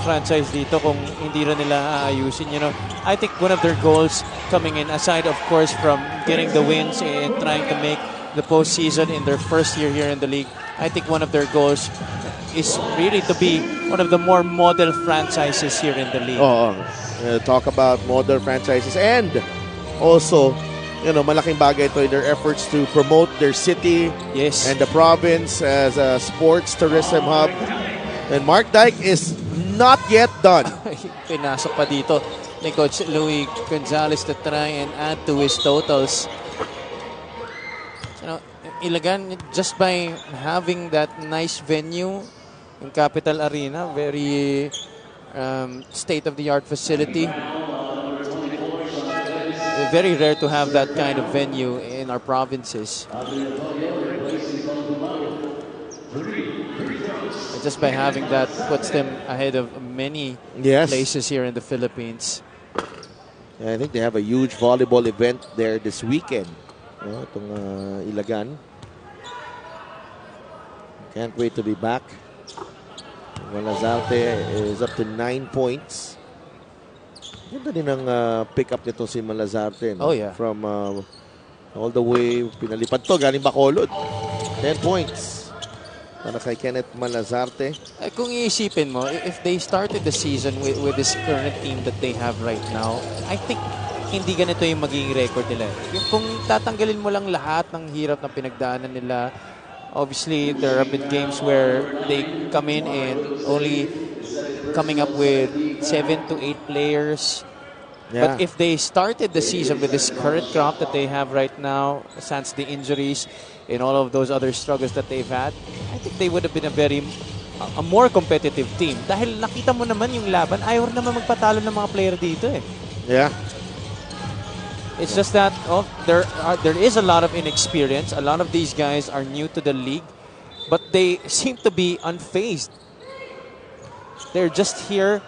franchise dito kung hindi rin nila aayusin. You know, I think one of their goals coming in, aside of course from getting the wins and trying to make the postseason in their first year here in the league, I think one of their goals is really to be one of the more model franchises here in the league. Talk about model franchises, and also, you know, malaking bagay ito in their efforts to promote their city and the province as a sports tourism hub. And Mark Dyke is not yet done. Pinasok pa dito ni Coach Louie Gonzalez to try and add to his totals. You know, Ilagan, just by having that nice venue in Capital Arena, very state-of-the-art facility. Very rare to have that kind of venue in our provinces. And just by having that puts them ahead of many places here in the Philippines. I think they have a huge volleyball event there this weekend. Itong Ilagan. Can't wait to be back. Malazarte is up to 9 points. Ganda din ang pick-up nito si Malazarte. No? Oh, yeah. From all the way, pinalipad to, galing Bacolod. 10 points para kay Kenneth Malazarte. Kung iisipin mo, if they started the season with this current team that they have right now, I think hindi ganito yung magiging record nila. Kung tatanggalin mo lang lahat ng hirap na pinagdaanan nila, obviously there have been games where they come in and only coming up with 7 to 8 players. But if they started the season with this current crop that they have right now, sans the injuries and all of those other struggles that they've had, I think they would have been a more competitive team. Dahil nakita mo naman yung laban, ayaw naman magpatalo ng mga player dito eh. Yeah. It's just that there is a lot of inexperience. A lot of these guys are new to the league, but they seem to be unfazed. They're just here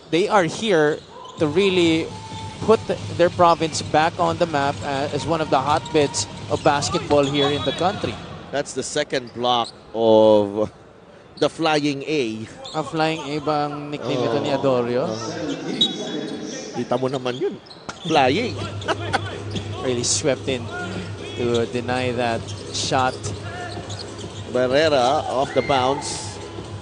they are here to really put their province back on the map as one of the hotbeds of basketball here in the country. That's the second block of the Flying A. Flying A bang nickname ito ni Adorio? Kita mo naman yun. Flying. Really swept in to deny that shot. Barrera off the bounce.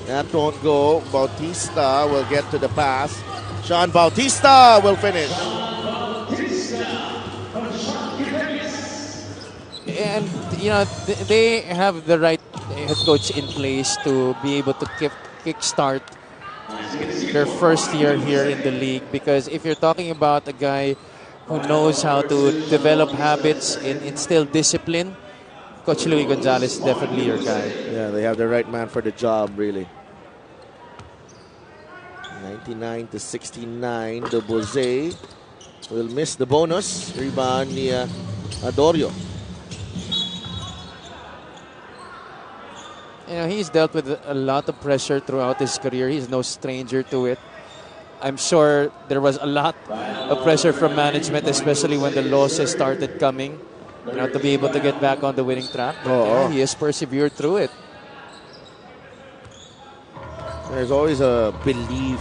That won't go. Bautista will get to the pass. Sean Bautista will finish. And, you know, they have the right head coach in place to be able to kickstart their first year here in the league. Because if you're talking about a guy who knows how to develop habits and instill discipline, Coach Louie Gonzalez is definitely your guy. Yeah, they have the right man for the job, really. 99-69, the Bose will miss the bonus. Rebound ni Adorio. You know, he's dealt with a lot of pressure throughout his career. He's no stranger to it. I'm sure there was a lot of pressure from management, especially when the losses started coming, you know, to be able to get back on the winning track. But he has persevered through it. There's always a belief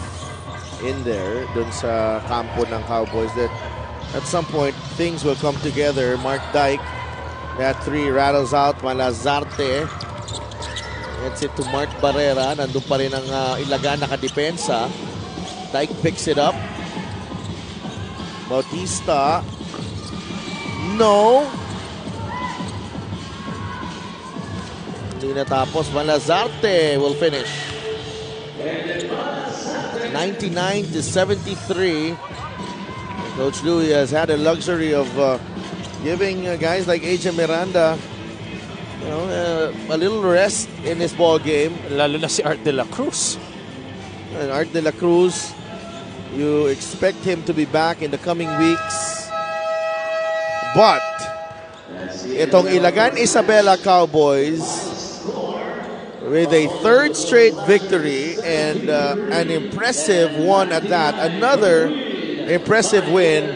in there dun sa kampo ng Cowboys that at some point things will come together. Mark Dyke, that three rattles out. Malazarte. Gets it to Mark Barrera. Nandun pa rin ang Ilagan nakadepensa. Dyke picks it up. Bautista. No. Hindi natapos. Malazarte will finish. 99-73. Coach Louie has had a luxury of giving guys like AJ Miranda, you know, a little rest in this ball game. Lalo na si Art de la Cruz. And Art de la Cruz, you expect him to be back in the coming weeks. But itong Ilagan Isabela Cowboys, with a third straight victory and an impressive one at that. Another impressive win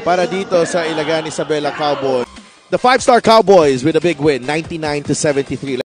para dito sa Ilagan Isabela Cowboys. The five-star Cowboys with a big win, 99-73.